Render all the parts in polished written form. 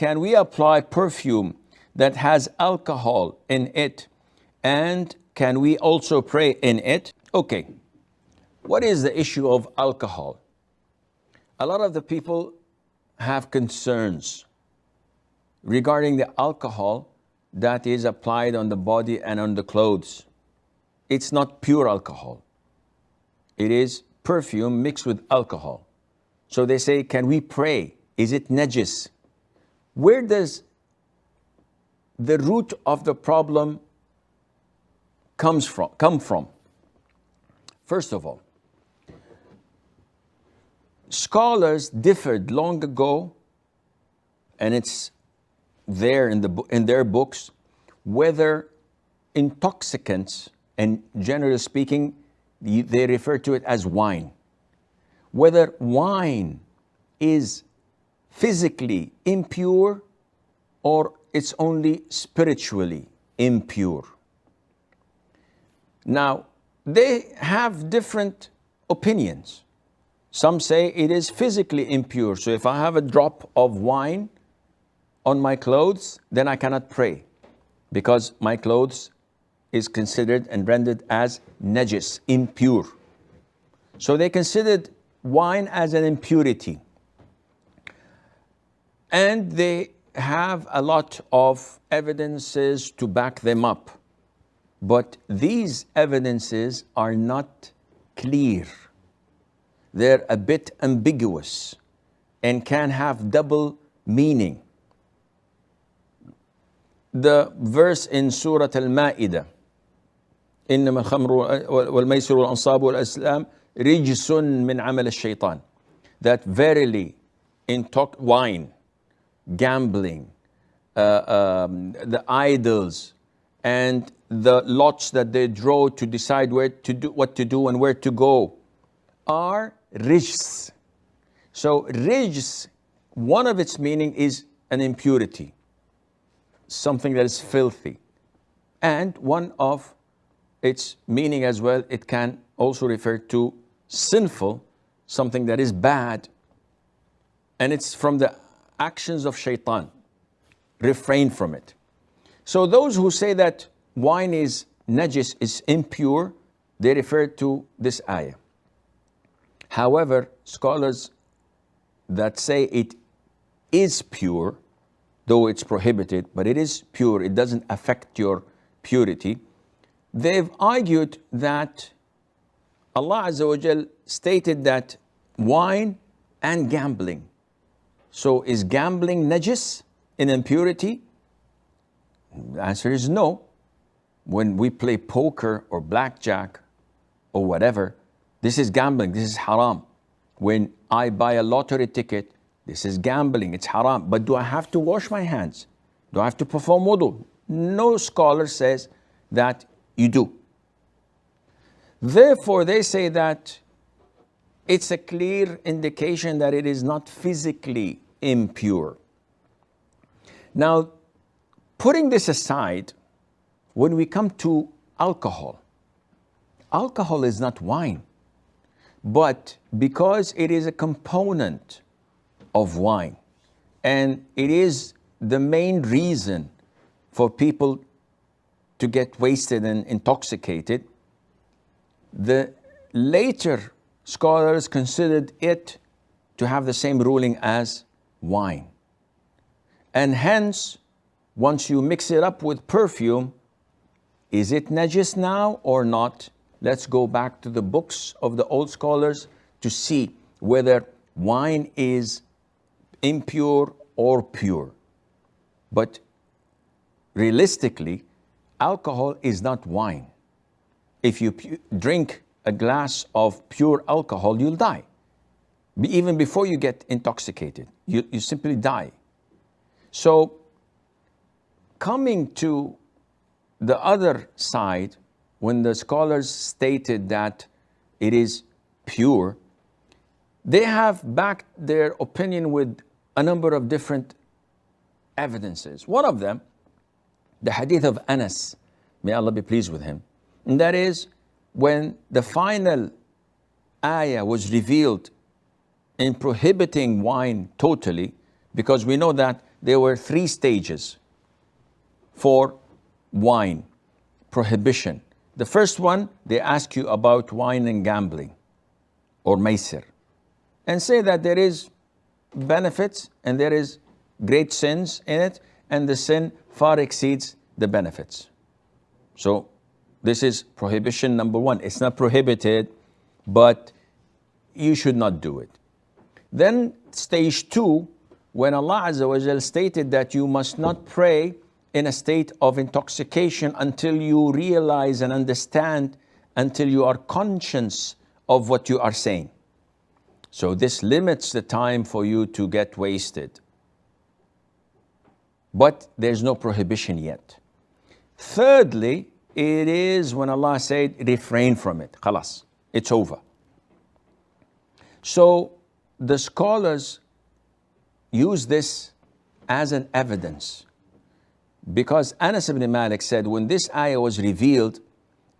can we apply perfume that has alcohol in it, and can we also pray in it? Okay, what is the issue of alcohol? A lot of the people have concerns regarding the alcohol that is applied on the body and on the clothes. It's not pure alcohol. It is perfume mixed with alcohol. So they say, can we pray? Is it najis? Where does the root of the problem come from? First of all, scholars differed long ago, and it's there in their books, whether intoxicants, and generally speaking, they refer to it as wine, whether wine is physically impure or it's only spiritually impure. Now, they have different opinions. Some say it is physically impure. So if I have a drop of wine on my clothes, then I cannot pray because my clothes is considered and rendered as najis, impure. So they considered wine as an impurity. And they have a lot of evidences to back them up. But these evidences are not clear. They're a bit ambiguous and can have double meaning. The verse in Surah Al-Ma'idah, إنما الخمر والميسر والأنصاب والأزلام رجس من عمل الشيطان, that verily wine, gambling, the idols, and the lots that they draw to decide what to do and where to go are rijs. So rijs, one of its meaning is an impurity, something that is filthy. And one of its meaning as well, it can also refer to sinful, something that is bad. And it's from the actions of shaitan. Refrain from it. So those who say that wine is najis, is impure, they refer to this ayah. However, scholars that say it is pure, though it's prohibited, but it is pure, it doesn't affect your purity, they've argued that Allah Azza wa Jal stated that wine and gambling. So is gambling najis in impurity? The answer is no. When we play poker or blackjack or whatever, this is gambling, this is haram. When I buy a lottery ticket, this is gambling, it's haram. But do I have to wash my hands? Do I have to perform wudu? No scholar says that you do. Therefore, they say that it's a clear indication that it is not physically impure. Now, putting this aside, when we come to alcohol, alcohol is not wine, but because it is a component of wine, and it is the main reason for people to get wasted and intoxicated, the later scholars considered it to have the same ruling as wine. And hence, once you mix it up with perfume, is it najis now or not? Let's go back to the books of the old scholars to see whether wine is impure or pure. But realistically, alcohol is not wine. If you drink a glass of pure alcohol, you'll die. Even before you get intoxicated, you simply die. So, coming to the other side, when the scholars stated that it is pure, they have backed their opinion with a number of different evidences. One of them, the hadith of Anas, may Allah be pleased with him, and that is when the final ayah was revealed in prohibiting wine totally, because we know that there were 3 stages for wine prohibition. The first one, they ask you about wine and gambling or maisir, and say that there is benefits and there is great sins in it, and the sin far exceeds the benefits. So this is prohibition number 1. It's not prohibited, but you should not do it. Then stage 2, when Allah Azza wa Jal stated that you must not pray in a state of intoxication until you realize and understand, until you are conscious of what you are saying. So this limits the time for you to get wasted. But there's no prohibition yet. Thirdly, it is when Allah said, refrain from it. Khalas, it's over. So the scholars use this as an evidence, because Anas ibn Malik said when this ayah was revealed,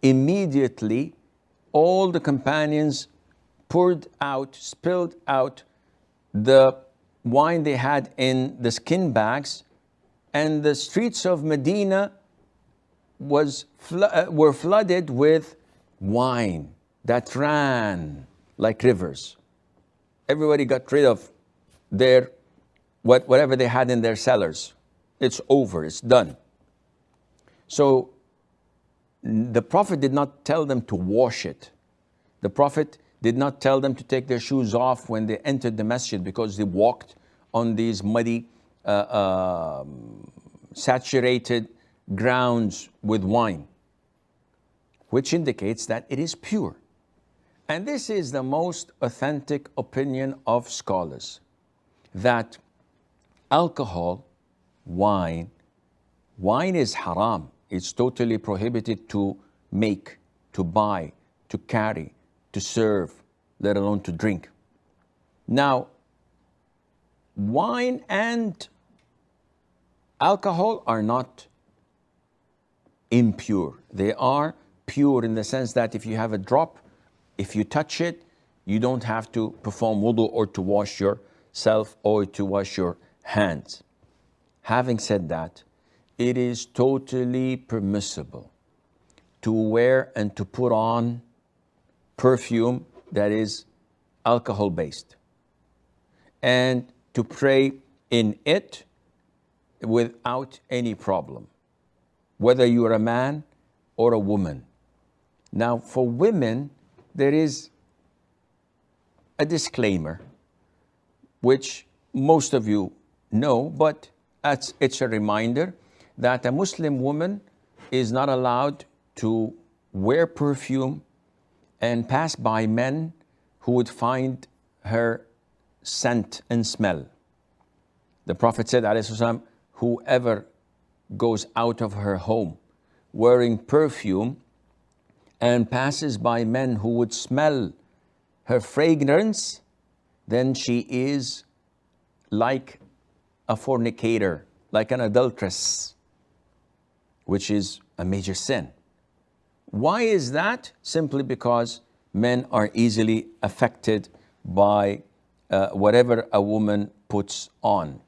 immediately all the companions spilled out the wine they had in the skin bags, and the streets of Medina were flooded with wine that ran like rivers. Everybody got rid of whatever they had in their cellars. It's over, it's done. So the Prophet did not tell them to wash it. The Prophet did not tell them to take their shoes off when they entered the masjid, because they walked on these muddy, saturated grounds with wine, which indicates that it is pure. And this is the most authentic opinion of scholars, that alcohol, wine is haram. It's totally prohibited to make, to buy, to carry, to serve, let alone to drink. Now, wine and alcohol are not impure. They are pure in the sense that if you have a drop, if you touch it, you don't have to perform wudu or to wash yourself or to wash your hands. Having said that, it is totally permissible to wear and to put on perfume that is alcohol based, and to pray in it without any problem, whether you are a man or a woman. Now, for women, there is a disclaimer, which most of you know, but it's a reminder that a Muslim woman is not allowed to wear perfume and pass by men who would find her scent and smell. The Prophet said, ﷺ, whoever goes out of her home wearing perfume and passes by men who would smell her fragrance, then she is like a fornicator, like an adulteress, which is a major sin. Why is that? Simply because men are easily affected by whatever a woman puts on.